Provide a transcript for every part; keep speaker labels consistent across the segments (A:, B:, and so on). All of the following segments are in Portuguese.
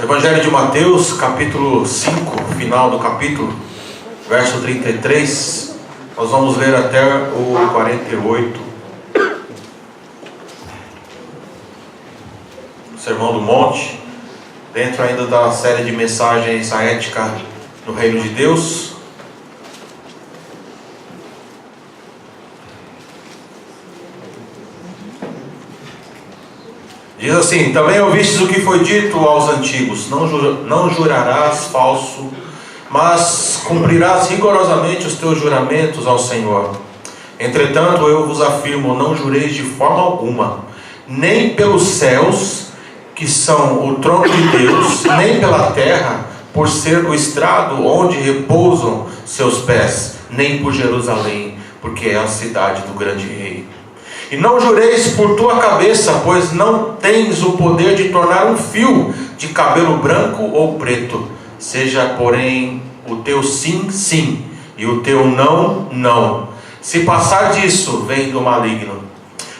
A: Evangelho de Mateus, capítulo 5, final do capítulo, verso 33, nós vamos ler até o 48. Sermão do Monte, dentro ainda da série de mensagens à ética no reino de Deus. Diz assim: também ouvistes o que foi dito aos antigos: não jurarás falso, mas cumprirás rigorosamente os teus juramentos ao Senhor. Entretanto, eu vos afirmo: não jureis de forma alguma, nem pelos céus, que são o trono de Deus, nem pela terra, por ser o estrado onde repousam seus pés, nem por Jerusalém, porque é a cidade do grande rei. E não jureis por tua cabeça, pois não tens o poder de tornar um fio de cabelo branco ou preto. Seja, porém, o teu sim, sim, e o teu não, não. Se passar disso, vem do maligno.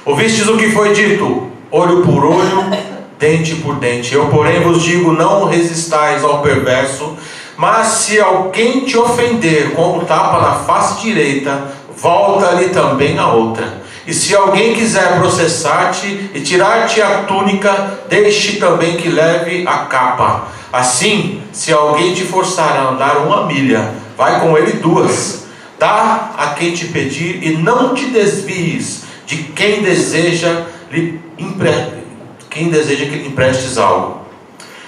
A: Ouvistes o que foi dito: olho por olho, dente por dente. Eu, porém, vos digo: não resistais ao perverso, mas se alguém te ofender com um tapa na face direita, volta-lhe também a outra. E se alguém quiser processar-te e tirar-te a túnica, deixe também que leve a capa. Assim, se alguém te forçar a andar 1 milha, vai com ele 2. Dá a quem te pedir e não te desvies de quem deseja que lhe emprestes algo.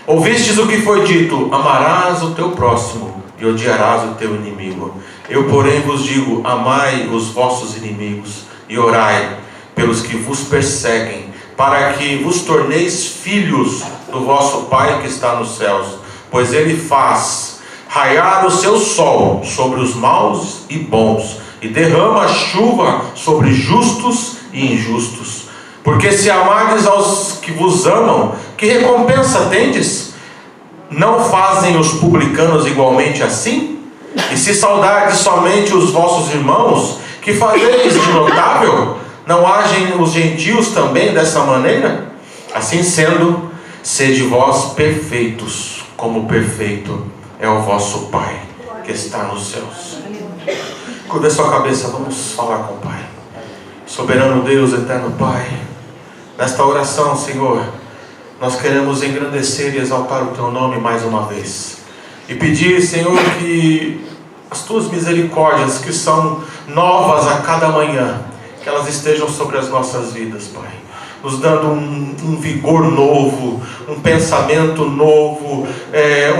A: Ouvistes o que foi dito: amarás o teu próximo e odiarás o teu inimigo. Eu, porém, vos digo: amai os vossos inimigos e orai pelos que vos perseguem, para que vos torneis filhos do vosso Pai que está nos céus, pois Ele faz raiar o seu sol sobre os maus e bons, e derrama chuva sobre justos e injustos. Porque se amardes aos que vos amam, que recompensa tendes? Não fazem os publicanos igualmente assim? E se saudardes somente os vossos irmãos, que fazeis de notável? Não agem os gentios também dessa maneira? Assim sendo, sede vós perfeitos, como perfeito é o vosso Pai que está nos céus. Curva a sua cabeça, vamos falar com o Pai. Soberano Deus, eterno Pai, nesta oração, Senhor, nós queremos engrandecer e exaltar o Teu nome mais uma vez, e pedir, Senhor, que as Tuas misericórdias, que são novas a cada manhã, que elas estejam sobre as nossas vidas, Pai, nos dando um vigor novo, um pensamento novo,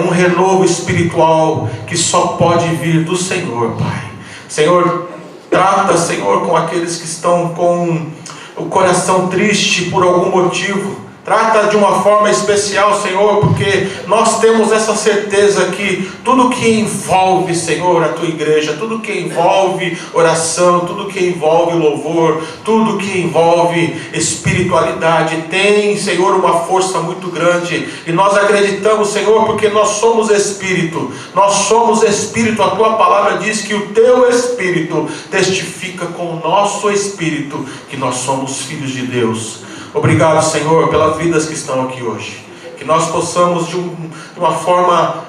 A: um renovo espiritual que só pode vir do Senhor, Pai. Senhor, trata, Senhor, com aqueles que estão com o coração triste por algum motivo. Trata de uma forma especial, Senhor, porque nós temos essa certeza que tudo que envolve, Senhor, a Tua igreja, tudo que envolve oração, tudo que envolve louvor, tudo que envolve espiritualidade, tem, Senhor, uma força muito grande. E nós acreditamos, Senhor, porque nós somos Espírito. Nós somos Espírito. A Tua palavra diz que o Teu Espírito testifica com o nosso Espírito que nós somos filhos de Deus. Obrigado, Senhor, pelas vidas que estão aqui hoje. Que nós possamos de uma forma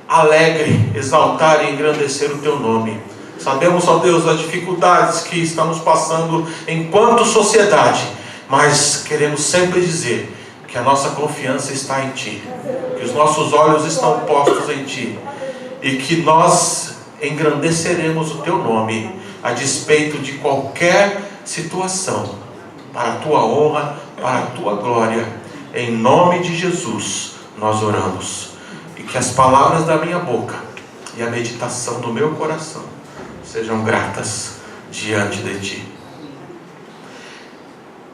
A: alegre exaltar e engrandecer o Teu nome. Sabemos, ó Deus, as dificuldades que estamos passando enquanto sociedade, mas queremos sempre dizer que a nossa confiança está em Ti, que os nossos olhos estão postos em Ti, e que nós engrandeceremos o Teu nome a despeito de qualquer situação, para a Tua honra, para a Tua glória. Em nome de Jesus nós oramos. E que as palavras da minha boca e a meditação do meu coração sejam gratas diante de Ti.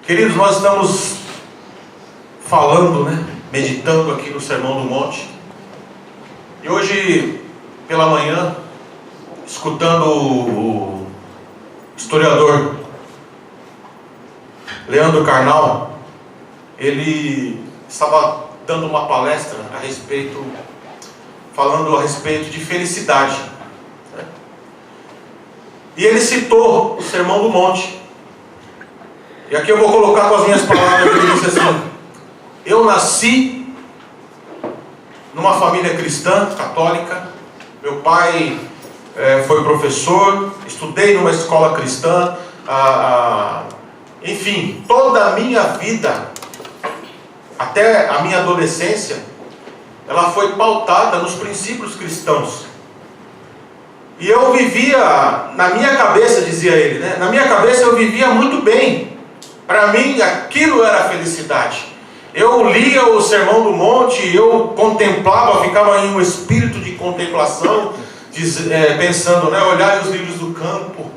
A: Queridos, nós estamos falando, meditando aqui no Sermão do Monte. E hoje pela manhã, escutando o historiador Leandro Carnal, ele estava dando uma palestra falando a respeito de felicidade, e ele citou o Sermão do Monte. E aqui eu vou colocar com as minhas palavras. Ele disse assim: Eu nasci numa família cristã, católica. Meu pai foi professor, estudei numa escola cristã. Enfim, toda a minha vida, até a minha adolescência, ela foi pautada nos princípios cristãos. E eu vivia, na minha cabeça, dizia ele, né? Na minha cabeça eu vivia muito bem. Para mim aquilo era felicidade. Eu lia o Sermão do Monte, eu contemplava, ficava em um espírito de contemplação, pensando, né? Olhai os lírios do campo,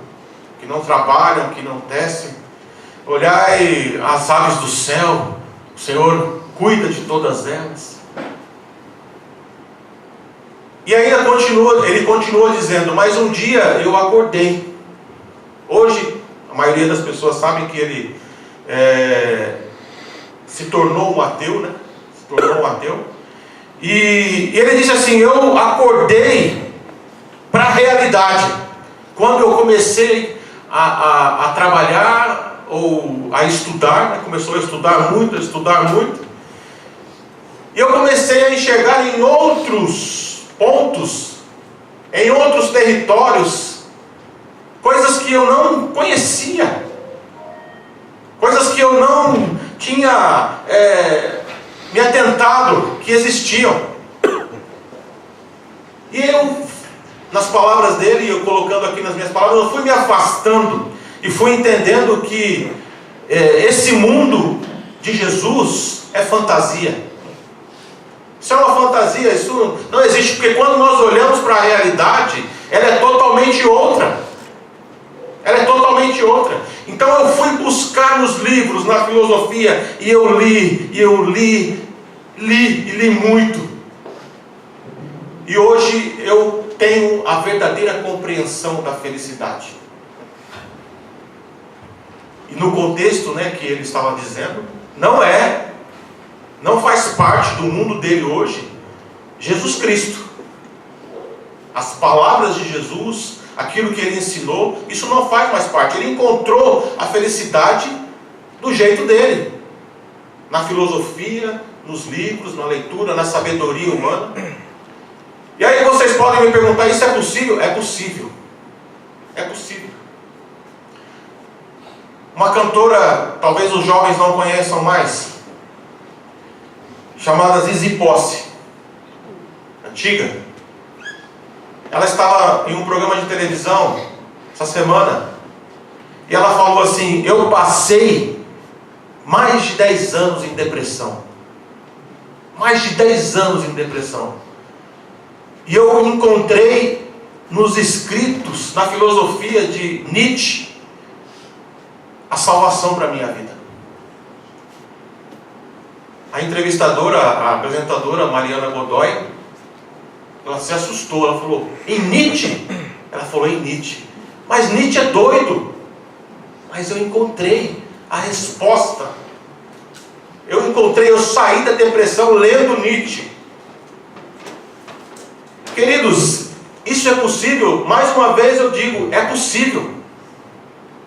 A: que não trabalham, que não tecem. Olhai as aves do céu, o Senhor cuida de todas elas. E ainda ele continua dizendo, mas um dia eu acordei. Hoje, a maioria das pessoas sabe que ele se tornou um ateu, né? Se tornou um ateu. E ele disse assim, eu acordei para a realidade. Quando eu comecei a trabalhar ou a estudar, né? Começou a estudar muito, e eu comecei a enxergar em outros pontos, em outros territórios, coisas que eu não conhecia, coisas que eu não tinha me atentado que existiam. E eu, nas palavras dele, eu colocando aqui nas minhas palavras, eu fui me afastando e fui entendendo que esse mundo de Jesus é fantasia. Isso é uma fantasia, isso não existe, porque quando nós olhamos para a realidade, ela é totalmente outra. Ela é totalmente outra. Então eu fui buscar nos livros, na filosofia, e eu li muito. E hoje eu tenho a verdadeira compreensão da felicidade. E no contexto, né, que ele estava dizendo, não faz parte do mundo dele hoje Jesus Cristo. As palavras de Jesus, aquilo que ele ensinou, isso não faz mais parte. Ele encontrou a felicidade do jeito dele, na filosofia, nos livros, na leitura, na sabedoria humana. E aí vocês podem me perguntar, isso é possível? É possível. É possível. Uma cantora, talvez os jovens não conheçam mais, chamada Zizi Posse, antiga. Ela estava em um programa de televisão essa semana, e ela falou assim, eu passei mais de 10 anos em depressão. Mais de 10 anos em depressão. E eu encontrei nos escritos, na filosofia de Nietzsche, a salvação para a minha vida. A entrevistadora, a apresentadora Mariana Godoy, ela se assustou, ela falou, em Nietzsche? Ela falou, em Nietzsche. Mas Nietzsche é doido. Mas eu encontrei a resposta. Eu saí da depressão lendo Nietzsche. Queridos, isso é possível? Mais uma vez eu digo, é possível.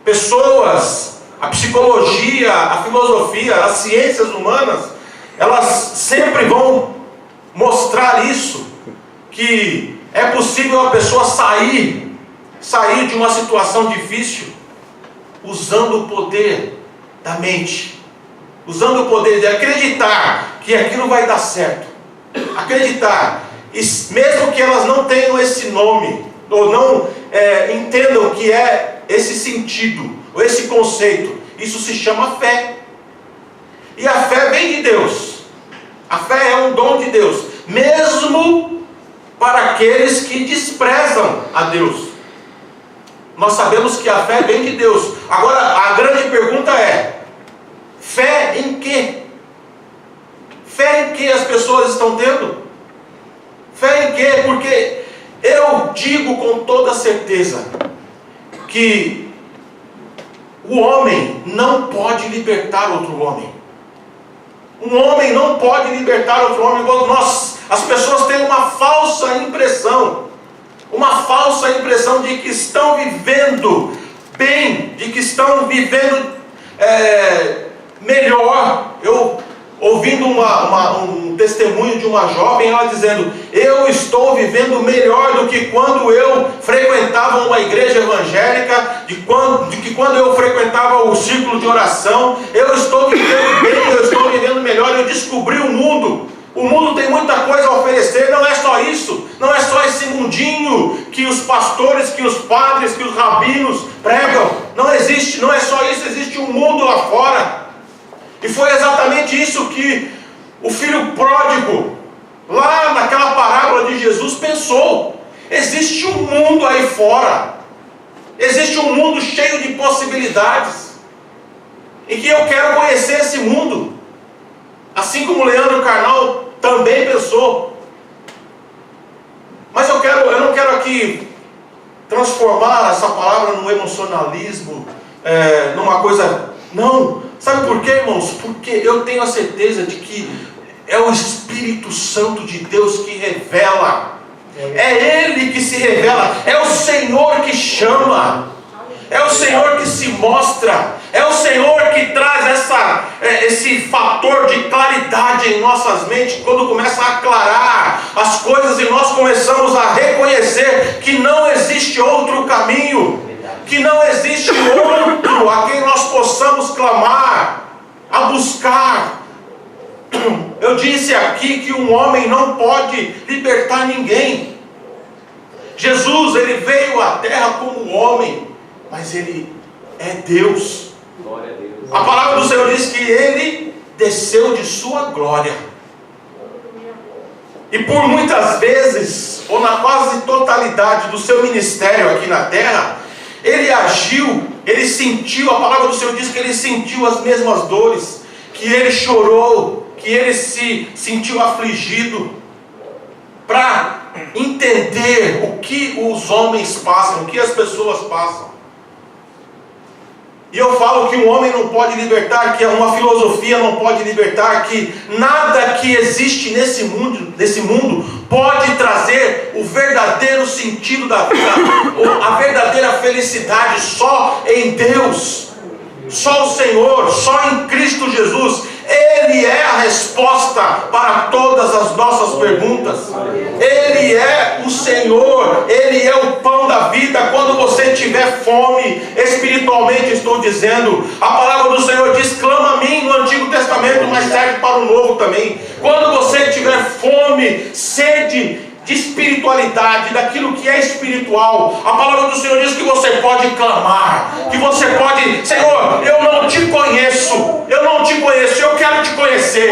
A: Pessoas, a psicologia, a filosofia, as ciências humanas, elas sempre vão mostrar isso, que é possível a pessoa sair de uma situação difícil, usando o poder da mente, usando o poder de acreditar que aquilo vai dar certo, acreditar, e mesmo que elas não tenham esse nome, ou não entendam que é esse sentido, ou esse conceito, isso se chama fé. E a fé vem de Deus. A fé é um dom de Deus, mesmo para aqueles que desprezam a Deus. Nós sabemos que a fé vem de Deus. Agora, a grande pergunta é, fé em quê? Fé em que as pessoas estão tendo? Fé em quê? Porque eu digo com toda certeza que o homem não pode libertar outro homem. Um homem não pode libertar outro homem. As pessoas têm uma falsa impressão de que estão vivendo bem, de que estão vivendo melhor. Eu ouvindo um testemunho de uma jovem, ela dizendo: eu estou vivendo melhor do que quando eu frequentava uma igreja evangélica, de que quando eu frequentava o círculo de oração. Eu estou vivendo bem, eu estou vivendo melhor, eu descobri o mundo. O mundo tem muita coisa a oferecer, não é só isso, não é só esse mundinho que os pastores, que os padres, que os rabinos pregam. Não existe, não é só isso, existe um mundo lá fora. E foi exatamente isso que o filho pródigo, lá naquela parábola de Jesus, pensou. Existe um mundo aí fora, existe um mundo cheio de possibilidades, e que eu quero conhecer esse mundo. Assim como Leandro Carnal também pensou. Mas eu não quero aqui transformar essa palavra num emocionalismo, numa coisa... Não. Sabe por quê, irmãos? Porque eu tenho a certeza de que é o Espírito Santo de Deus que revela. É Ele que se revela. É o Senhor que chama. É o Senhor que se mostra. É o Senhor que traz esse fator de claridade em nossas mentes, quando começa a aclarar as coisas e nós começamos a reconhecer que não existe outro caminho, que não existe outro a quem nós possamos clamar, a buscar. Eu disse aqui que um homem não pode libertar ninguém. Jesus, ele veio à terra como homem, mas ele é Deus.
B: Glória a Deus.
A: A palavra do Senhor diz que ele desceu de sua glória. E por muitas vezes, ou na quase totalidade do seu ministério aqui na terra, ele agiu, ele sentiu, a palavra do Senhor diz que ele sentiu as mesmas dores, que ele chorou, que ele se sentiu afligido, para entender o que os homens passam, o que as pessoas passam. E eu falo que um homem não pode libertar, que uma filosofia não pode libertar, que nada que existe nesse mundo pode trazer o verdadeiro sentido da vida, a verdadeira felicidade, só em Deus, só o Senhor, só em Cristo Jesus. Ele é a resposta para todas as nossas perguntas. Ele é o Senhor, Ele é o pão da vida. Quando você tiver fome, espiritualmente estou dizendo, a palavra do Senhor diz: clama a mim, no Antigo Testamento, mas serve para o Novo também. Quando você tiver fome, sede de espiritualidade, daquilo que é espiritual, a palavra do Senhor diz que você pode clamar, que você pode: Senhor, eu não te conheço, eu quero te conhecer,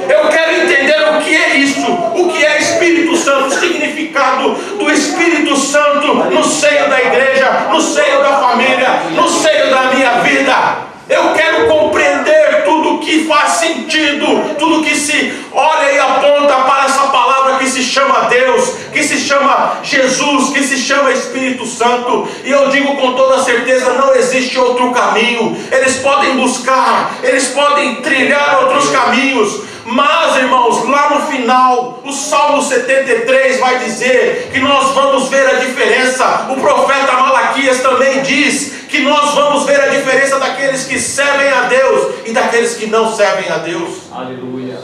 A: eu quero entender o que é isso, o que é Espírito Santo, o significado do Espírito Santo no seio da igreja, no seio da família, no seio da minha vida. Eu quero compreender tudo que faz sentido, tudo que se olha e aponta para essa palavra que se chama Deus, que se chama Jesus, que se chama Espírito Santo. E eu digo com toda certeza, não existe outro caminho. Eles podem buscar, eles podem trilhar outros caminhos, mas, irmãos, lá no final, o Salmo 73 vai dizer que nós vamos ver a diferença. O profeta Malaquias também diz que nós vamos ver a diferença daqueles que servem a Deus e daqueles que não servem a Deus.
B: Aleluia.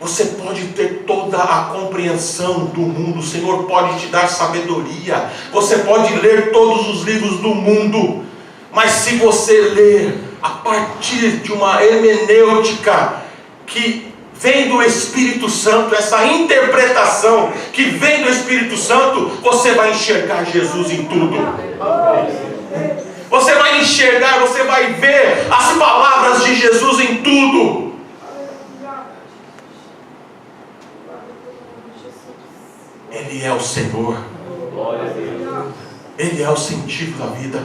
A: Você pode ter toda a compreensão do mundo, o Senhor pode te dar sabedoria, você pode ler todos os livros do mundo, mas se você ler a partir de uma hermenêutica que vem do Espírito Santo, essa interpretação que vem do Espírito Santo, você vai enxergar Jesus em tudo. Você vai enxergar, você vai ver as palavras de Jesus em tudo. Ele é o Senhor. Ele é o sentido da vida.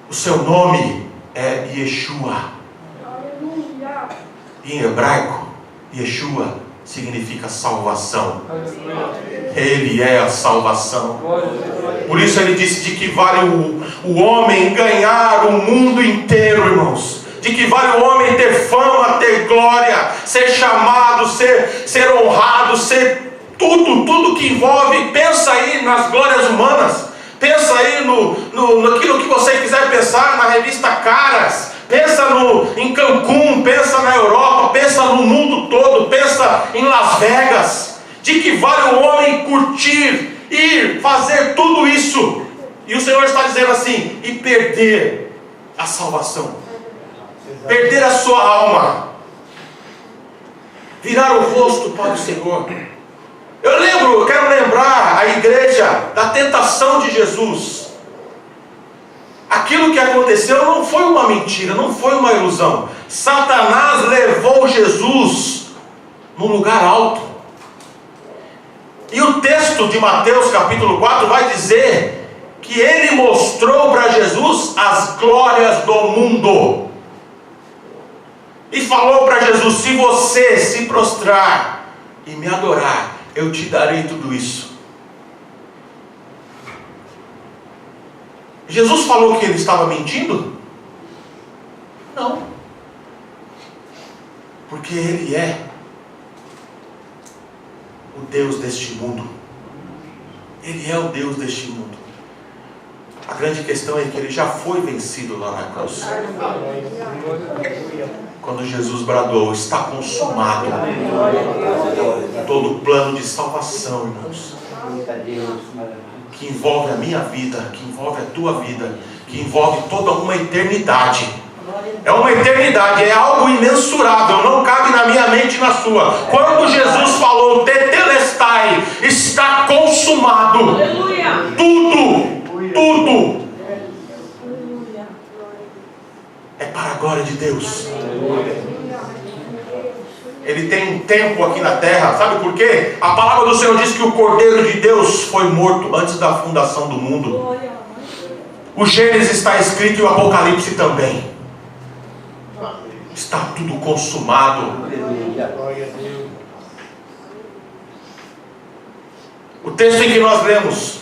A: O seu nome é Yeshua. Em hebraico, Yeshua significa salvação. Ele é a salvação. Por isso ele disse de que vale o homem ganhar o mundo inteiro, irmãos. De que vale o homem ter fama, ter glória, ser chamado, ser honrado, ser tudo que envolve. Pensa aí nas glórias humanas. Pensa aí naquilo que você quiser pensar, na revista Caras. Pensa em Cancún, mundo, pensa na Europa, pensa no mundo todo, pensa em Las Vegas. De que vale o homem curtir, ir, fazer tudo isso? E o Senhor está dizendo assim: e perder a salvação, perder a sua alma, virar o rosto para o Senhor. Eu quero lembrar a igreja da tentação de Jesus. Aquilo que aconteceu não foi uma mentira, não foi uma ilusão. Satanás levou Jesus num lugar alto. E o texto de Mateus capítulo 4 vai dizer que ele mostrou para Jesus as glórias do mundo. E falou para Jesus: se você se prostrar e me adorar, eu te darei tudo isso. Jesus falou que ele estava mentindo? Não. Porque ele é o Deus deste mundo. Ele é o Deus deste mundo. A grande questão é que ele já foi vencido lá na cruz. Quando Jesus bradou: está consumado. Todo o plano de salvação, irmãos, que envolve a minha vida, que envolve a tua vida, que envolve toda uma eternidade. É uma eternidade, é algo imensurável, não cabe na minha mente e na sua. Quando Jesus falou tetelestai, está consumado. Tudo é para a glória de Deus. Ele tem um tempo aqui na terra, sabe por quê? A palavra do Senhor diz que o Cordeiro de Deus foi morto antes da fundação do mundo. O Gênesis está escrito e o Apocalipse também. Está tudo consumado. O texto em que nós lemos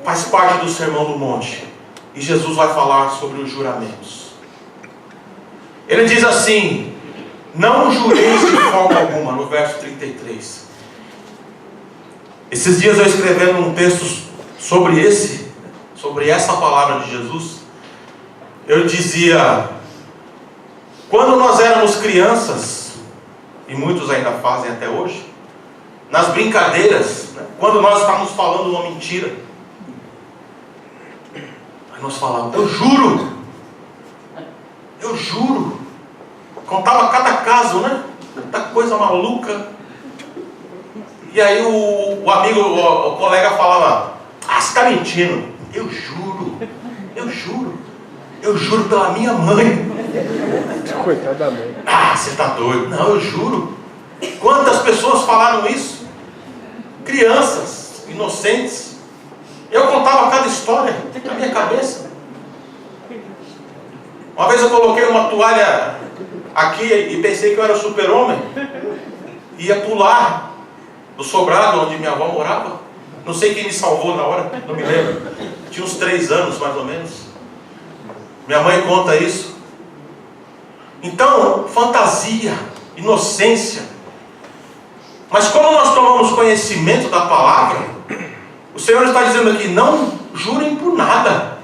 A: faz parte do Sermão do Monte. E Jesus vai falar sobre os juramentos. Ele diz assim: não jureis de forma alguma, no verso 33. Esses dias eu escrevendo um texto sobre essa palavra de Jesus, eu dizia: quando nós éramos crianças, e muitos ainda fazem até hoje, nas brincadeiras, né, quando nós estávamos falando uma mentira, aí nós falávamos: eu juro, contava cada caso, né? Tanta coisa maluca. E aí o amigo, o colega falava: ah, você está mentindo. Eu juro pela minha mãe.
B: Coitada da mãe.
A: Ah, você está doido. Não, eu juro. Quantas pessoas falaram isso? Crianças, inocentes. Eu contava cada história na minha cabeça. Uma vez eu coloquei uma toalha aqui e pensei que eu era super-homem. Ia pular do sobrado onde minha avó morava. Não sei quem me salvou na hora, não me lembro. Tinha uns 3 anos mais ou menos. Minha mãe conta isso. Então, fantasia, inocência. Mas quando nós tomamos conhecimento da palavra, o Senhor está dizendo aqui: não jurem por nada.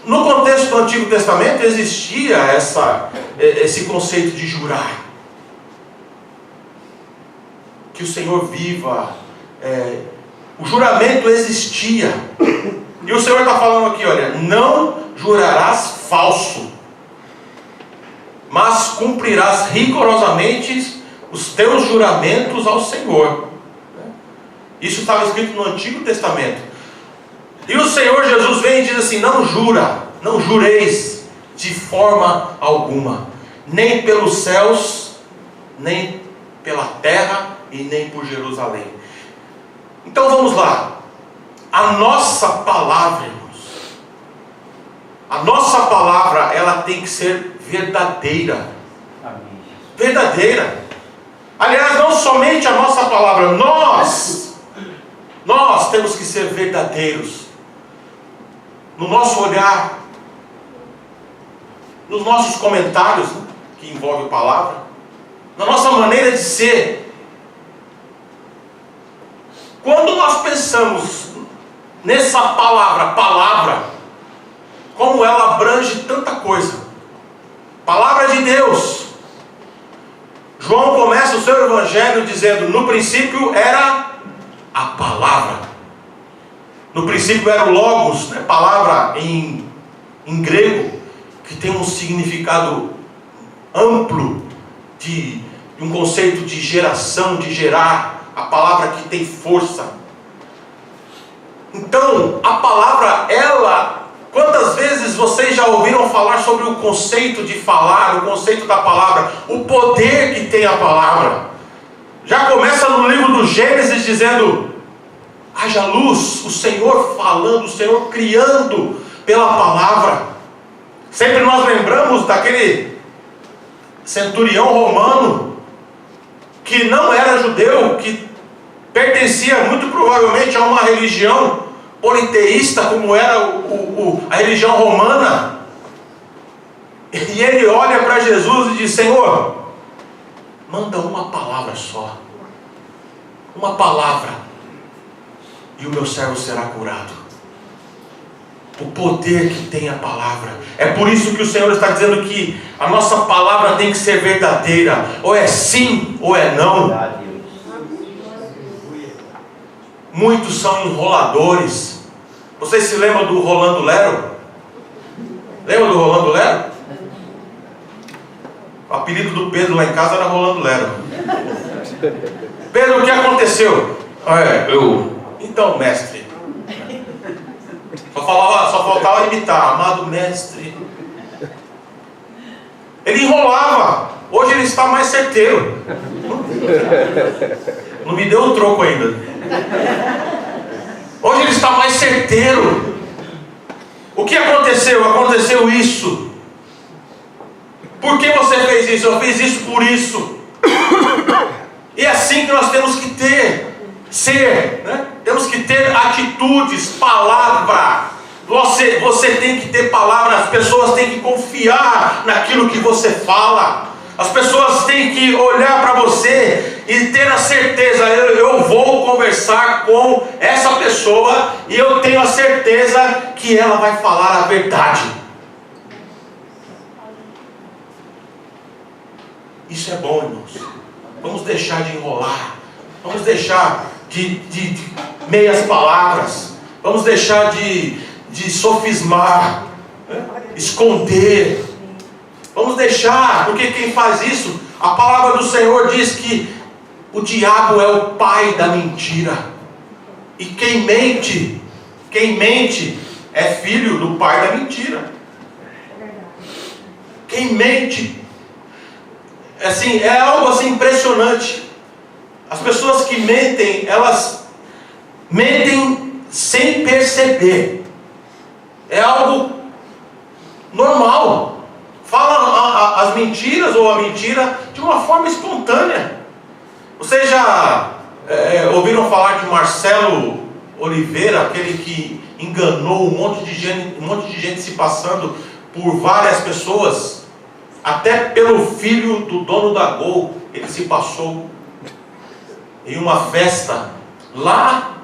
A: No contexto do Antigo Testamento existia esse conceito de jurar. Que o Senhor viva. O juramento existia. E o Senhor está falando aqui: olha, não jurarás falso, mas cumprirás rigorosamente os teus juramentos ao Senhor. Isso estava escrito no Antigo Testamento. E o Senhor Jesus vem e diz assim: não jureis de forma alguma, nem pelos céus, nem pela terra e nem por Jerusalém. Então vamos lá. A nossa palavra, irmãos, a nossa palavra, ela tem que ser verdadeira. Verdadeira. Aliás, não somente a nossa palavra, nós temos que ser verdadeiros no nosso olhar, nos nossos comentários, né, que envolve a palavra, na nossa maneira de ser. Quando nós pensamos nessa palavra, como ela abrange tanta coisa. Palavra de Deus. João começa o seu evangelho dizendo: no princípio era a palavra. No princípio era o logos, né? Palavra em grego, que tem um significado amplo, de um conceito de geração, de gerar, a palavra que tem força. Então, a palavra, ela, quantas vezes vocês já ouviram falar sobre o conceito de falar, o conceito da palavra, o poder que tem a palavra? Já começa no livro do Gênesis dizendo: haja luz, o Senhor falando, o Senhor criando pela palavra. Sempre nós lembramos daquele centurião romano, que não era judeu, que pertencia muito provavelmente a uma religião politeísta, como era a religião romana. E ele olha para Jesus e diz: Senhor, manda uma palavra só, uma palavra, e o meu servo será curado. O poder que tem a palavra. É por isso que o Senhor está dizendo que a nossa palavra tem que ser verdadeira. Ou é sim, ou é não. Muitos são enroladores. Vocês se lembram do Rolando Lero? Lembra do Rolando Lero? O apelido do Pedro lá em casa era Rolando Lero. Pedro, o que aconteceu? Então, mestre, só faltava imitar: amado mestre. Ele enrolava. Hoje ele está mais certeiro. Não me deu o troco ainda. Hoje ele está mais certeiro. O que aconteceu? Aconteceu isso. Por que você fez isso? Eu fiz isso por isso. E é assim que nós temos que ser, né? Temos que ter atitudes, palavra. Você tem que ter palavra. As pessoas têm que confiar naquilo que você fala. As pessoas têm que olhar para você e ter a certeza: eu vou conversar com essa pessoa e eu tenho a certeza que ela vai falar a verdade. Isso é bom, irmãos. Vamos deixar de enrolar. Vamos deixar de meias palavras. Vamos deixar de sofismar, né? Esconder. Vamos deixar, porque quem faz isso, a palavra do Senhor diz que o diabo é o pai da mentira. E quem mente é filho do pai da mentira. Quem mente, assim, é algo assim impressionante. As pessoas que mentem, elas mentem sem perceber. É algo normal. Fala as mentiras ou a mentira de uma forma espontânea. Vocês já ouviram falar de Marcelo Oliveira, aquele que enganou um monte de gente se passando por várias pessoas, até pelo filho do dono da Gol, ele se passou em uma festa lá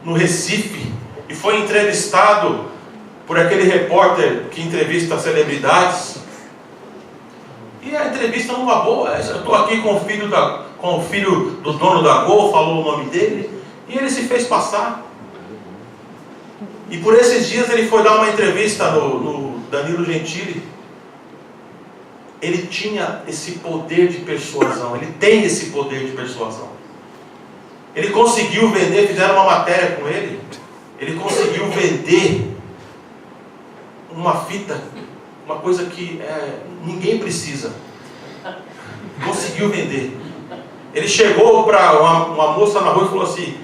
A: no Recife e foi entrevistado por aquele repórter que entrevista celebridades. E a entrevista numa boa: eu estou aqui com o filho do dono da Gol, falou o nome dele, e ele se fez passar. E por esses dias ele foi dar uma entrevista no Danilo Gentili. Ele tinha esse poder de persuasão, ele tem esse poder de persuasão. Ele conseguiu vender, fizeram uma matéria com ele, ele conseguiu vender uma fita, uma coisa que ninguém precisa. Conseguiu vender. Ele chegou para uma moça na rua e falou assim: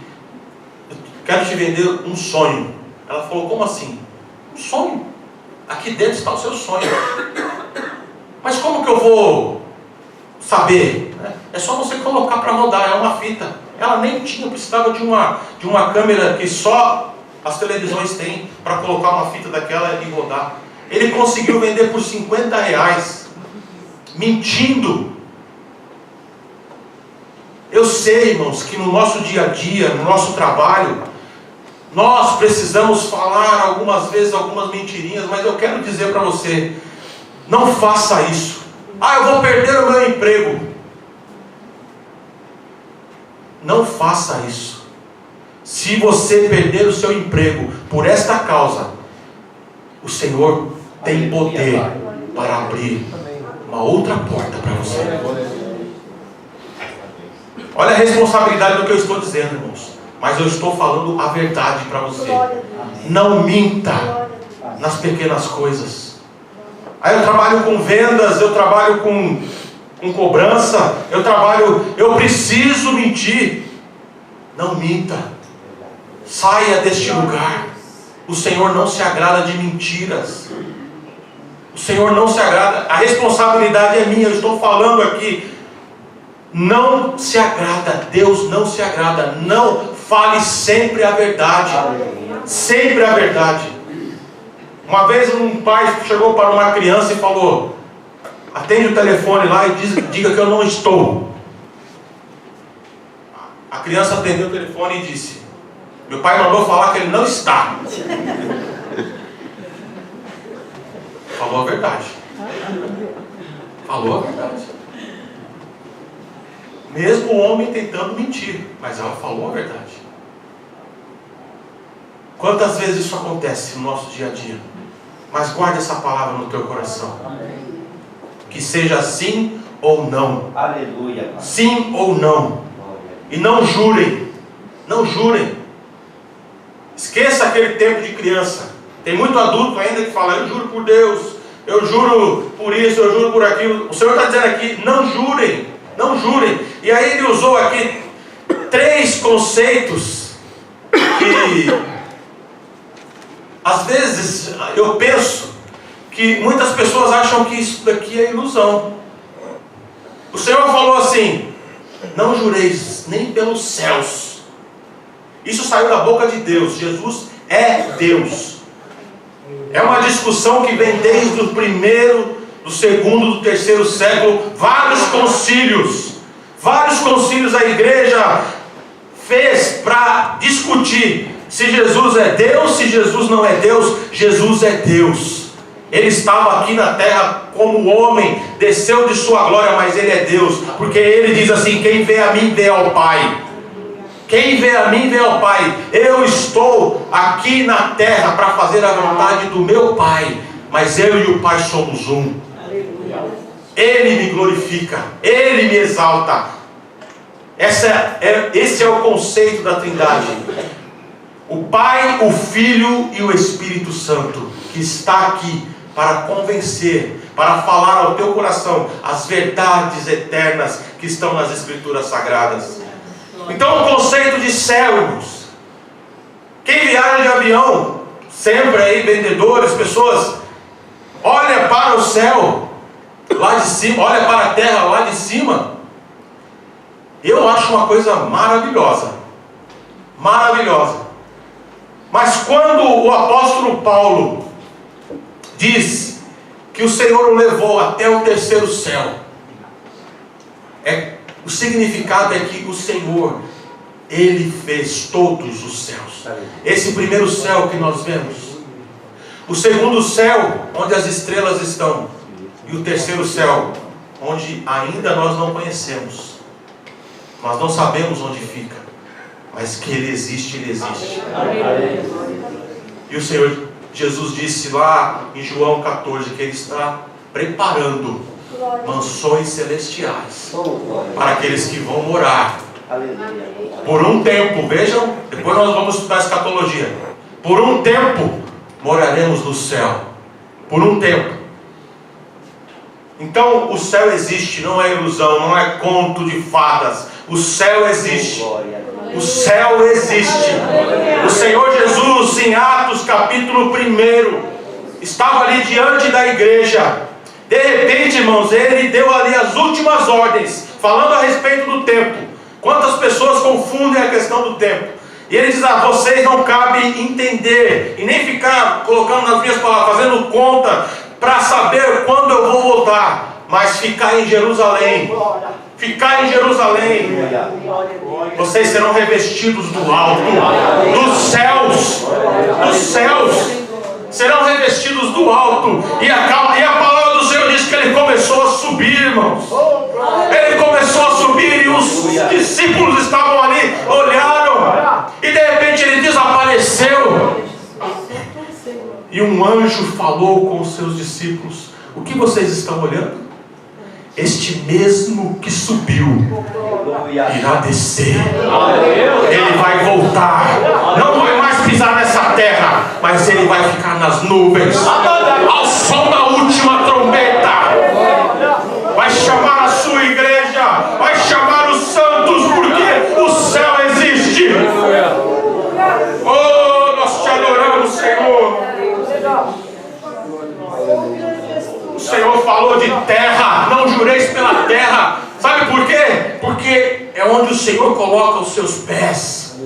A: eu quero te vender um sonho. Ela falou: como assim? Um sonho? Aqui dentro está o seu sonho. Mas como que eu vou saber? É só você colocar para rodar, é uma fita. Ela nem precisava de uma câmera que só as televisões têm para colocar uma fita daquela e rodar. Ele conseguiu vender por R$50, mentindo. Eu sei, irmãos, que no nosso dia a dia, no nosso trabalho, Nós precisamos falar algumas vezes algumas mentirinhas, mas eu quero dizer para você, não faça isso. Eu vou perder o meu emprego. Não faça isso. Se você perder o seu emprego por esta causa, o Senhor tem poder para abrir uma outra porta para você. Olha a responsabilidade do que eu estou dizendo, irmãos. Mas eu estou falando a verdade para você. Não minta nas pequenas coisas. Eu trabalho com vendas, eu trabalho com cobrança, eu preciso mentir. Não minta. Saia deste lugar. O Senhor não se agrada de mentiras. O Senhor não se agrada. A responsabilidade é minha. Eu estou falando aqui. Não se agrada. Deus não se agrada. Não fale sempre a verdade. Sempre a verdade. Uma vez um pai chegou para uma criança e falou: atende o telefone lá e diga que eu não estou. A criança atendeu o telefone e disse: meu pai mandou falar que ele não está. Falou a verdade. Falou a verdade. Mesmo o homem tentando mentir, mas ela falou a verdade. Quantas vezes isso acontece no nosso dia a dia? Mas guarde essa palavra no teu coração. Que seja sim ou não.
C: Aleluia.
A: Sim ou não. E não jurem. Não jurem. Esqueça aquele tempo de criança. Tem muito adulto ainda que fala: eu juro por Deus, eu juro por isso, eu juro por aquilo. O Senhor está dizendo aqui: não jurem, não jurem. E aí ele usou aqui 3 conceitos que às vezes eu penso que muitas pessoas acham que isso daqui é ilusão. O Senhor falou assim: não jureis nem pelos céus. Isso saiu da boca de Deus. Jesus é Deus. É uma discussão que vem desde o primeiro, do segundo, do terceiro século. Vários concílios a igreja fez para discutir se Jesus é Deus, se Jesus não é Deus. Jesus é Deus. Ele estava aqui na terra como homem, desceu de sua glória, mas Ele é Deus. Porque Ele diz assim: quem vê a mim, vê ao Pai. Quem vê a mim, vê ao Pai. Eu estou aqui na terra para fazer a vontade do meu Pai, mas eu e o Pai somos um. Ele me glorifica, Ele me exalta. Esse é o conceito da Trindade. O Pai, o Filho e o Espírito Santo, que está aqui para convencer, para falar ao teu coração as verdades eternas que estão nas Escrituras Sagradas. Então o conceito de céu, irmãos. Quem viaja de avião, sempre aí vendedores, pessoas, olha para o céu lá de cima, olha para a terra lá de cima. Eu acho uma coisa maravilhosa. Maravilhosa. Mas quando o apóstolo Paulo diz que o Senhor o levou até o terceiro céu, o significado é que o Senhor, Ele fez todos os céus. Esse primeiro céu que nós vemos, o segundo céu, onde as estrelas estão, e o terceiro céu, onde ainda nós não conhecemos. Nós não sabemos onde fica, mas que Ele existe, Ele existe. E o Senhor Jesus disse lá em João 14 que Ele está preparando mansões celestiais para aqueles que vão morar por um tempo. Vejam, depois nós vamos estudar escatologia. Por um tempo moraremos no céu. Por um tempo. Então o céu existe, não é ilusão, não é conto de fadas. O céu existe. O céu existe. O Senhor Jesus, em Atos capítulo 1, estava ali diante da igreja. De repente, irmãos, Ele deu ali as últimas ordens, falando a respeito do tempo. Quantas pessoas confundem a questão do tempo. E Ele diz: vocês não cabe entender e nem ficar colocando nas minhas palavras, fazendo conta para saber quando eu vou voltar, mas ficar em Jerusalém ficar em Jerusalém. Vocês serão revestidos do alto, dos céus, serão revestidos do alto. E a palavra do Senhor diz que ele começou a subir, irmãos. Ele começou a subir e os discípulos estavam ali, olharam, e de repente ele desapareceu. E um anjo falou com os seus discípulos: o que vocês estão olhando? Este mesmo que subiu irá descer. Ele vai voltar. Não vai mais pisar nessa terra, mas ele vai ficar nas nuvens, ao som da última trombeta. Vai chamar a sua igreja, vai chamar os santos, porque o céu existe. Oh, nós te adoramos, Senhor. O Senhor falou de terra, não jureis pela terra. Sabe por quê? Porque é onde o Senhor coloca os seus pés.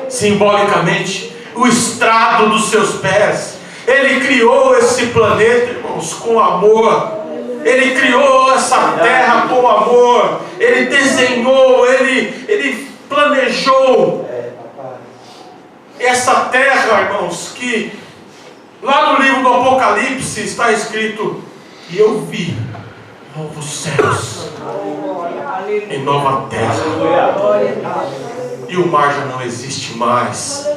A: Simbolicamente, o estrado dos seus pés. Ele criou esse planeta, irmãos, com amor. Ele criou essa terra com amor. Ele desenhou, ele planejou essa terra, irmãos, que lá no livro do Apocalipse está escrito: e eu vi novos céus e nova terra, e o mar já não existe mais,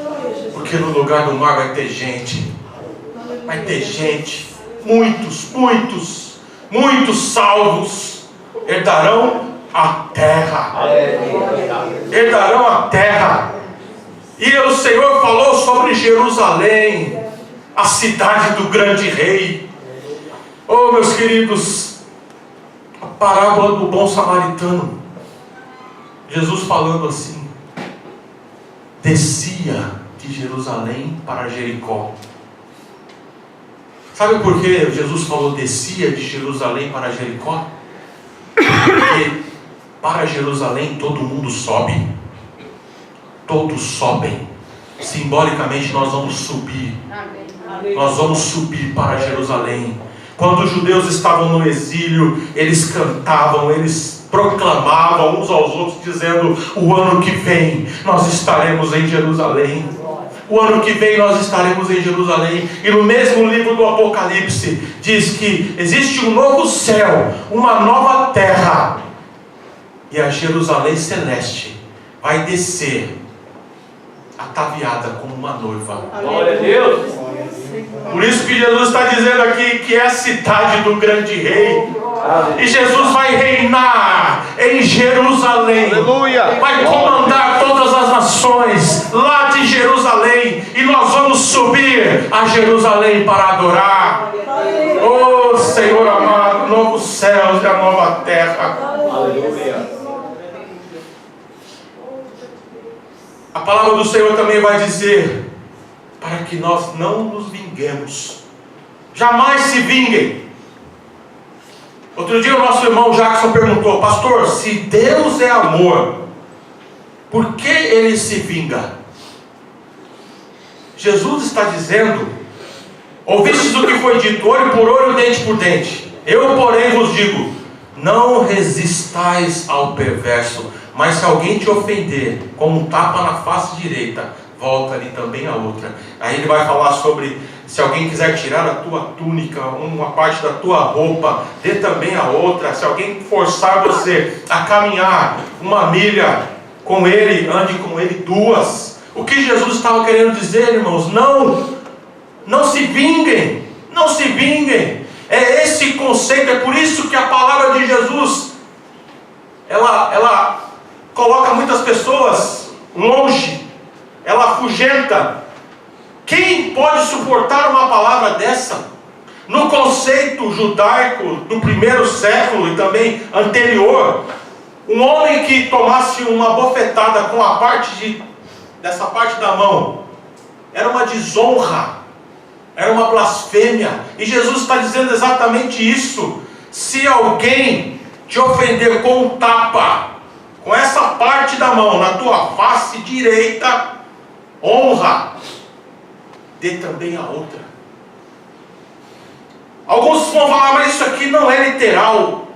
A: porque no lugar do mar vai ter gente, muitos salvos herdarão a terra, E o Senhor falou sobre Jerusalém, a cidade do grande rei. Oh, meus queridos, a parábola do bom samaritano, Jesus falando assim: descia de Jerusalém para Jericó. Sabe por que Jesus falou descia de Jerusalém para Jericó? Porque para Jerusalém todo mundo sobe. Todos sobem. Simbolicamente nós vamos subir. Nós vamos subir para Jerusalém. Quando os judeus estavam no exílio, eles cantavam, eles proclamavam uns aos outros, dizendo: o ano que vem nós estaremos em Jerusalém. O ano que vem nós estaremos em Jerusalém. E no mesmo livro do Apocalipse diz que existe um novo céu, uma nova terra, e a Jerusalém celeste vai descer ataviada como uma noiva.
B: Glória a Deus.
A: Por isso que Jesus está dizendo aqui que é a cidade do grande rei. E Jesus vai reinar em Jerusalém.
B: Aleluia.
A: Vai comandar todas as nações lá de Jerusalém. E nós vamos subir a Jerusalém para adorar. Oh, Senhor amado, novos céus e a nova terra.
B: Aleluia.
A: A palavra do Senhor também vai dizer para que nós não nos vinguemos. Jamais se vinguem. Outro dia o nosso irmão Jackson perguntou: pastor, se Deus é amor, por que ele se vinga? Jesus está dizendo: ouvistes o que foi dito, olho por olho, dente por dente. Eu, porém, vos digo: não resistais ao perverso, mas se alguém te ofender com um tapa na face direita, volta-lhe também a outra. Aí ele vai falar sobre: se alguém quiser tirar a tua túnica, uma parte da tua roupa, dê também a outra. Se alguém forçar você a caminhar 1 milha com ele, ande com ele 2. O que Jesus estava querendo dizer, irmãos? Não se vinguem, não se vinguem. É esse conceito, é por isso que a palavra de Jesus, ela coloca muitas pessoas longe, ela afugenta. Quem pode suportar uma palavra dessa? No conceito judaico do primeiro século e também anterior, um homem que tomasse uma bofetada com dessa parte da mão, era uma desonra, era uma blasfêmia. E Jesus está dizendo exatamente isso. Se alguém te ofender com um tapa, com essa parte da mão na tua face direita, honra, dê também a outra. Alguns vão falar: mas isso aqui não é literal.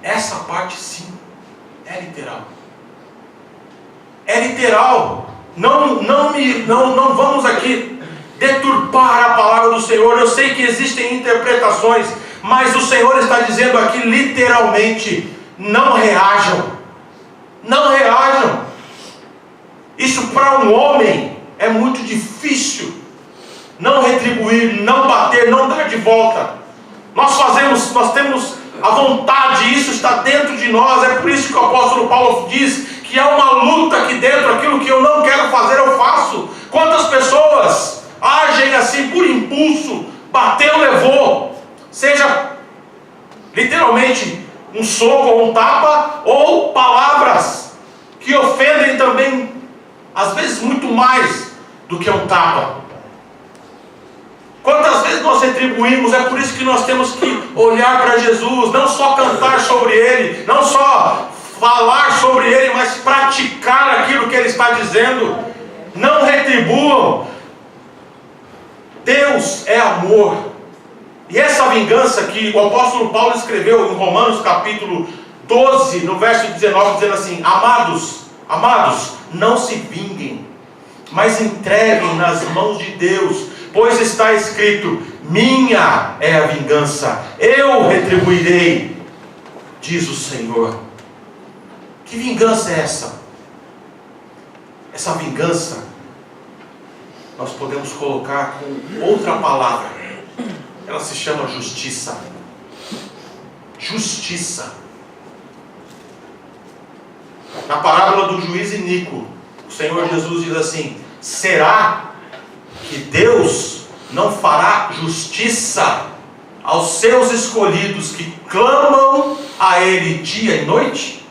A: essa parte sim, é literal. É literal. Não vamos aqui deturpar a palavra do Senhor. Eu sei que existem interpretações, mas o Senhor está dizendo aqui literalmente: não reajam. Não reajam. Isso para um homem é muito difícil. Não retribuir, não bater, não dar de volta. Nós temos a vontade, isso está dentro de nós. É por isso que o apóstolo Paulo diz que há uma luta aqui dentro. Aquilo que eu não quero fazer, eu faço. Quantas pessoas agem assim por impulso? Bateu, levou. Seja literalmente um soco ou um tapa, ou palavras que ofendem também, às vezes muito mais do que um tapa. Quantas vezes nós retribuímos? É por isso que nós temos que olhar para Jesus, não só cantar sobre Ele, não só falar sobre Ele, mas praticar aquilo que Ele está dizendo. Não retribuam. Deus é amor. E essa vingança que o apóstolo Paulo escreveu em Romanos capítulo 12, no verso 19, dizendo assim: Amados, não se vinguem, mas entreguem nas mãos de Deus, pois está escrito: minha é a vingança, eu retribuirei, diz o Senhor. Que vingança é essa? Essa vingança nós podemos colocar com outra palavra. Ela se chama justiça. Justiça. Na parábola do juiz iníquo, o Senhor Jesus diz assim: será que Deus não fará justiça aos seus escolhidos que clamam a Ele dia e noite?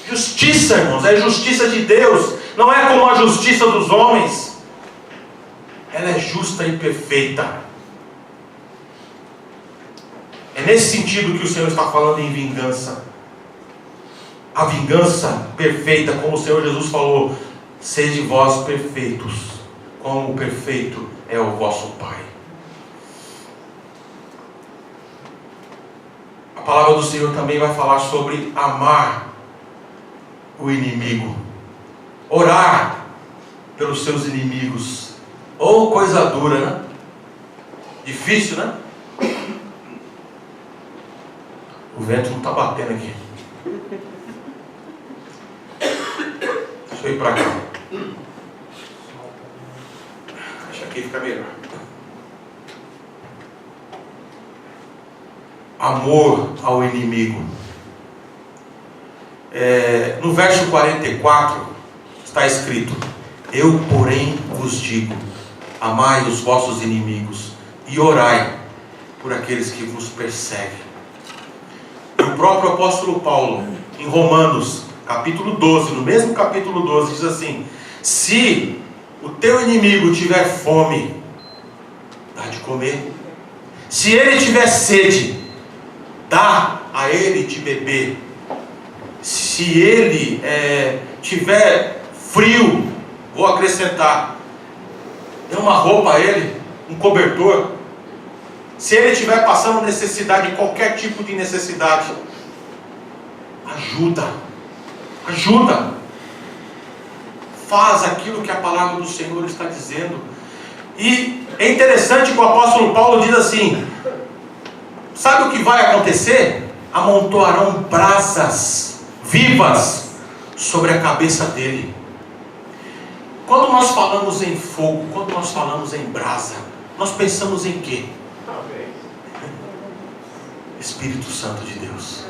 A: Justiça, irmãos, é justiça de Deus. Não é como a justiça dos homens. Ela é justa e perfeita. É nesse sentido que o Senhor está falando em vingança. A vingança perfeita, como o Senhor Jesus falou: sede vós perfeitos, como perfeito é o vosso Pai. A palavra do Senhor também vai falar sobre amar o inimigo, orar pelos seus inimigos. Oh, coisa dura, né? Difícil, né? O vento não está batendo aqui. Deixa eu ir para cá. Deixa aqui ficar melhor. Amor ao inimigo. No verso 44 está escrito: eu, porém, vos digo, amai os vossos inimigos e orai por aqueles que vos perseguem. E o próprio apóstolo Paulo, em Romanos capítulo 12, no mesmo capítulo 12, diz assim: se o teu inimigo tiver fome, dá de comer. Se ele tiver sede, dá a ele de beber. Se ele tiver frio, vou acrescentar, dê uma roupa a ele, um cobertor. Se ele estiver passando necessidade, qualquer tipo de necessidade, ajuda. Faz aquilo que a palavra do Senhor está dizendo. E é interessante que o apóstolo Paulo diz assim: sabe o que vai acontecer? Amontoarão brasas vivas sobre a cabeça dele. Quando nós falamos em fogo, quando nós falamos em brasa, nós pensamos em quê? Espírito Santo de Deus.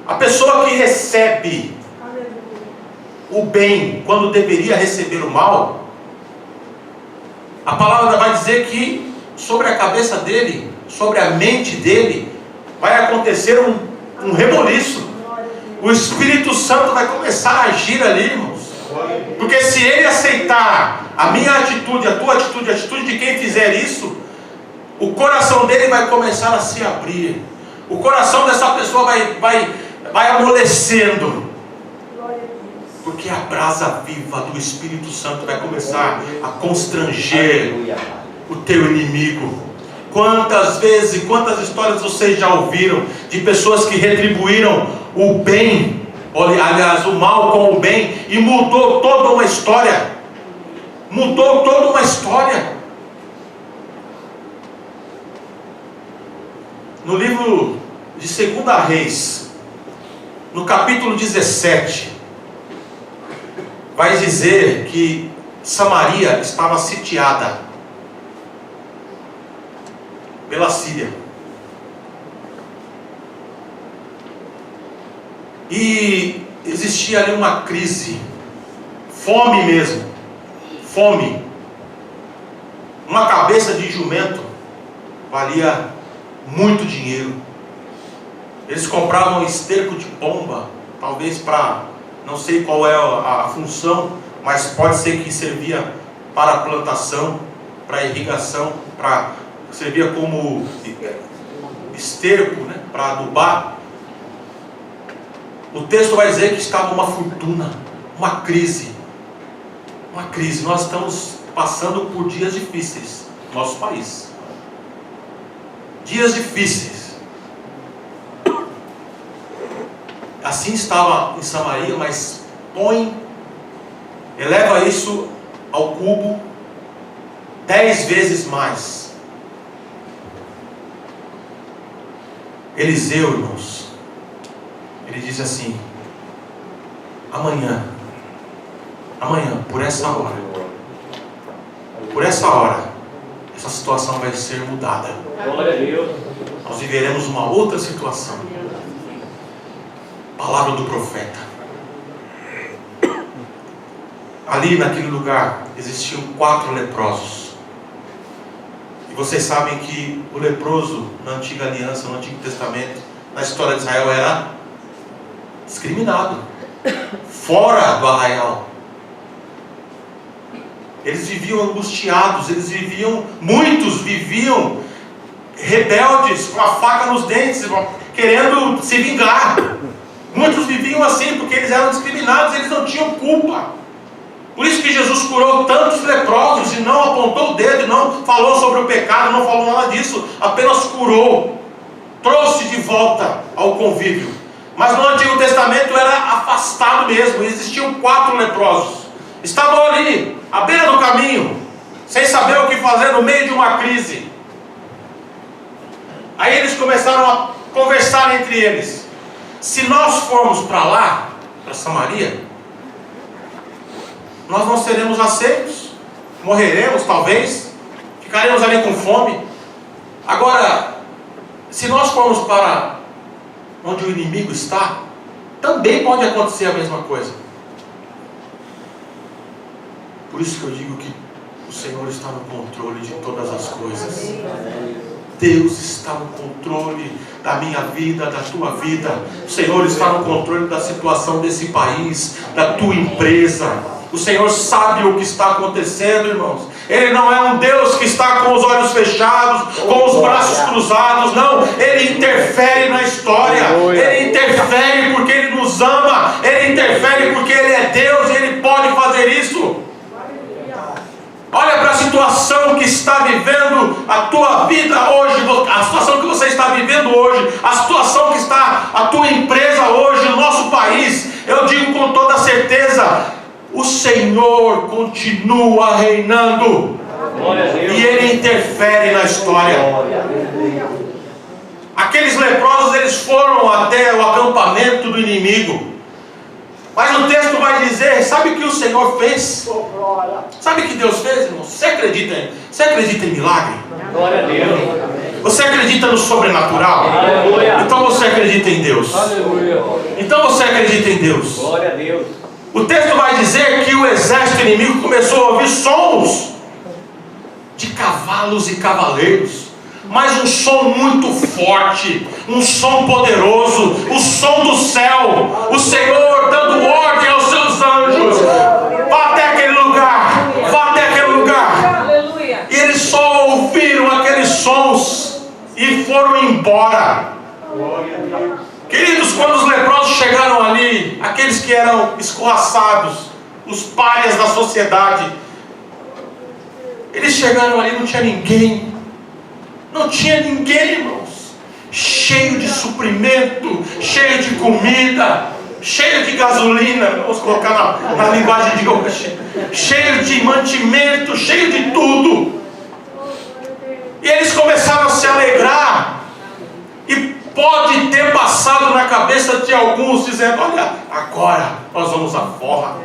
A: A pessoa que recebe o bem quando deveria receber o mal, a palavra vai dizer que sobre a cabeça dele, sobre a mente dele, vai acontecer um reboliço. O Espírito Santo vai começar a agir ali, irmãos. Porque se ele aceitar a minha atitude, a tua atitude, a atitude de quem fizer isso, o coração dele vai começar a se abrir. O coração dessa pessoa vai amolecendo. Porque a brasa viva do Espírito Santo vai começar a constranger o teu inimigo. Quantas vezes, quantas histórias vocês já ouviram de pessoas que retribuíram o bem, aliás, o mal com o bem, e mudou toda uma história. Mudou toda uma história. No livro de 2 Reis, no capítulo 17, vai dizer que Samaria estava sitiada pela Síria. E existia ali uma crise, fome mesmo, fome. Uma cabeça de jumento valia muito dinheiro. Eles compravam esterco de pomba, talvez para, não sei qual é a função, mas pode ser que servia para a plantação, para a irrigação, servia como esterco, né, para adubar. O texto vai dizer que estava uma fortuna, uma crise. Uma crise. Nós estamos passando por dias difíceis no nosso país. Dias difíceis. Assim estava em Samaria, mas eleva isso ao cubo 10 vezes mais. Eliseu, irmãos, ele diz assim: amanhã, por essa hora, essa situação vai ser mudada.
B: Glória a Deus.
A: Nós viveremos uma outra situação. Palavra do profeta. Ali naquele lugar existiam 4 leprosos. E vocês sabem que o leproso na antiga aliança, no Antigo Testamento, na história de Israel, era discriminado, fora do arraial. Eles viviam angustiados, muitos viviam rebeldes, com a faca nos dentes, querendo se vingar. Muitos viviam assim porque eles eram discriminados, eles não tinham culpa. Por isso que Jesus curou tantos leprosos e não apontou o dedo, não falou sobre o pecado, não falou nada disso, apenas curou, trouxe de volta ao convívio. Mas no Antigo Testamento era afastado mesmo. Existiam 4 leprosos, estavam ali à beira do caminho, sem saber o que fazer no meio de uma crise. Aí eles começaram a conversar entre eles: se nós formos para lá, para Samaria, nós não seremos aceitos, morreremos talvez, ficaremos ali com fome. Agora, se nós formos para onde o inimigo está, também pode acontecer a mesma coisa. Por isso que eu digo que o Senhor está no controle de todas as coisas. Deus está no controle da minha vida, da tua vida. O Senhor está no controle da situação desse país, da tua empresa. O Senhor sabe o que está acontecendo, irmãos. Ele não é um Deus que está com os olhos fechados, com os braços cruzados. Não, Ele interfere na história. Ele interfere porque Ele nos ama. Ele interfere porque Ele é Deus e Ele pode fazer isso. Olha para a situação que está vivendo a tua vida hoje, a situação que você está vivendo hoje, a situação que está a tua empresa hoje, no nosso país. Eu digo com toda certeza: o Senhor continua reinando. E Ele interfere na história. Aqueles leprosos, eles foram até o acampamento do inimigo. Mas o texto vai dizer: sabe o que o Senhor fez? Sabe o que Deus fez, irmão? Você acredita em milagre?
B: Glória a Deus.
A: Você acredita no sobrenatural?
B: Aleluia.
A: Então você acredita em Deus.
B: Aleluia.
A: Então você acredita em Deus.
B: Glória a Deus.
A: O texto vai dizer que o exército inimigo começou a ouvir sons de cavalos e cavaleiros, mas um som muito forte, um som poderoso, o som do céu, o Senhor dando ordem aos seus anjos: vá até aquele lugar, vá até aquele lugar. E eles só ouviram aqueles sons e foram embora. Queridos, quando os leprosos chegaram ali, aqueles que eram escorraçados, os párias da sociedade, eles chegaram ali, não tinha ninguém. Não tinha ninguém, irmãos. Cheio de suprimento, cheio de comida, cheio de gasolina, vamos colocar na linguagem de hoje, cheio de mantimento, cheio de tudo. E eles começaram a se alegrar. E pode ter passado na cabeça de alguns, dizendo: olha, agora nós vamos à forra.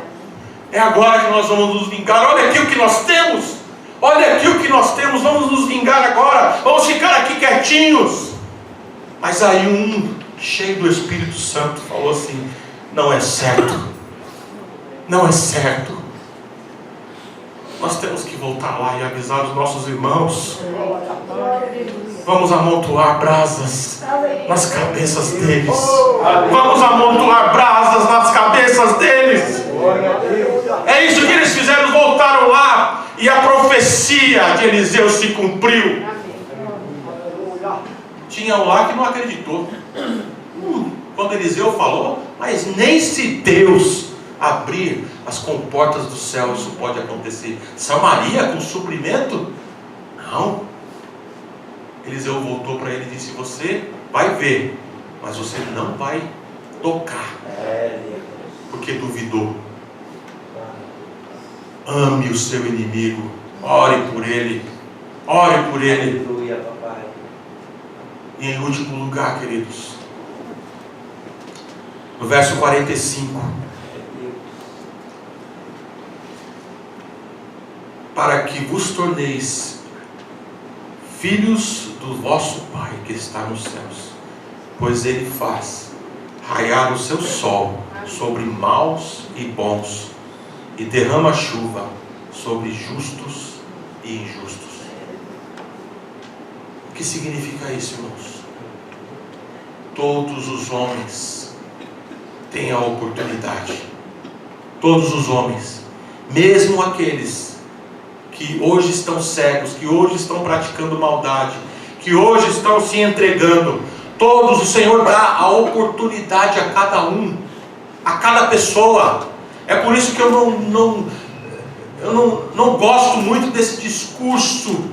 A: É agora que nós vamos nos vingar. Olha aqui o que nós temos. Olha aqui o que nós temos. Vamos nos vingar agora. Vamos ficar aqui quietinhos. Mas aí um, cheio do Espírito Santo, falou assim: não é certo. Não é certo. Nós temos que voltar lá e avisar os nossos irmãos. Vamos amontoar brasas nas cabeças deles. Vamos amontoar brasas nas cabeças deles. É isso que eles fizeram, voltaram lá e a profecia de Eliseu se cumpriu. Tinha um lá que não acreditou. Quando Eliseu falou: mas nem se Deus abrir as comportas do céu, isso pode acontecer. Samaria com suprimento? Não. Eliseu voltou para ele e disse: você vai ver, mas você não vai tocar, porque duvidou. Ame o seu inimigo, ore por ele, ore por ele.
B: Aleluia, papai.
A: E em último lugar, queridos, no verso 45: para que vos torneis filhos do vosso Pai que está nos céus, pois Ele faz raiar o seu sol sobre maus e bons, e derrama chuva sobre justos e injustos. O que significa isso, irmãos? Todos os homens têm a oportunidade. Todos os homens, mesmo aqueles que hoje estão cegos, que hoje estão praticando maldade, que hoje estão se entregando, todos, o Senhor dá a oportunidade a cada um, a cada pessoa. É por isso que eu não gosto muito desse discurso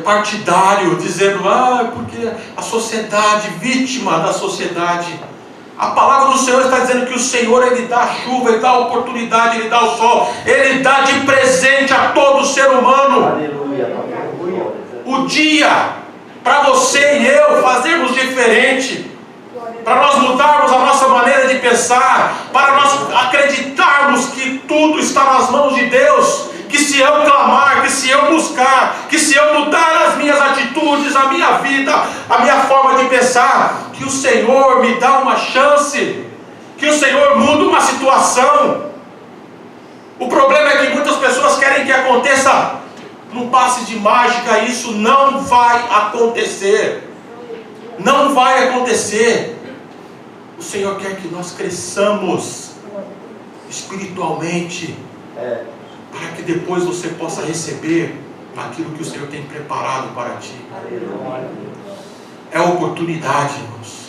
A: partidário, dizendo: porque a sociedade, vítima da sociedade. A palavra do Senhor está dizendo que o Senhor, Ele dá a chuva, Ele dá a oportunidade, Ele dá o sol, Ele dá de presente a todo ser humano.
B: Aleluia.
A: O dia para você e eu fazermos diferente, para nós mudarmos a nossa maneira de pensar, para nós acreditarmos que tudo está nas mãos de Deus, que se eu clamar, que se eu buscar, que se eu mudar as minhas atitudes, a minha vida, a minha forma de pensar, que o Senhor me dá uma chance, que o Senhor muda uma situação. O problema é que muitas pessoas querem que aconteça num passe de mágica. Isso não vai acontecer. Não vai acontecer. O Senhor quer que nós cresçamos espiritualmente, para que depois você possa receber aquilo que o Senhor tem preparado para ti. É oportunidade, irmãos.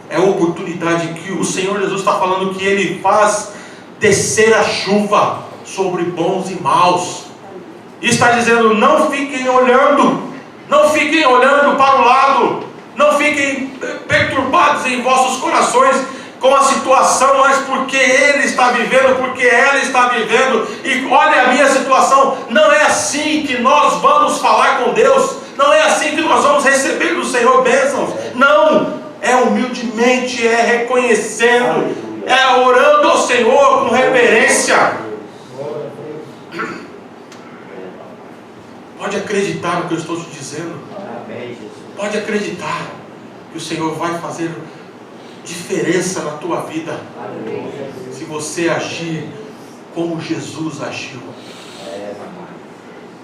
A: É oportunidade que o Senhor Jesus está falando, que Ele faz descer a chuva sobre bons e maus. E está dizendo: não fiquem olhando, não fiquem olhando para o lado, não fiquem perturbados em vossos corações com a situação, mas porque ele está vivendo, porque ela está vivendo, e olha a minha situação. Não é assim que nós vamos falar com Deus, não é assim que nós vamos receber do Senhor bênçãos. Não, é humildemente, é reconhecendo, é orando ao Senhor com reverência. Pode acreditar no que eu estou te dizendo. Pode acreditar que o Senhor vai fazer diferença na tua vida, se você agir como Jesus agiu,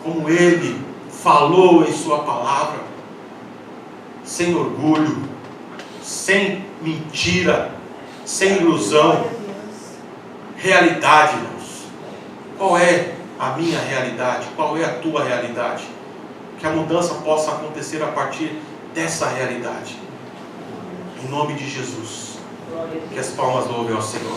A: como Ele falou em sua palavra, sem orgulho, sem mentira, sem ilusão. Realidade, irmãos. Qual é a minha realidade? Qual é a tua realidade? Que a mudança possa acontecer a partir dessa realidade. Em nome de Jesus. Que as palmas louvem ao Senhor.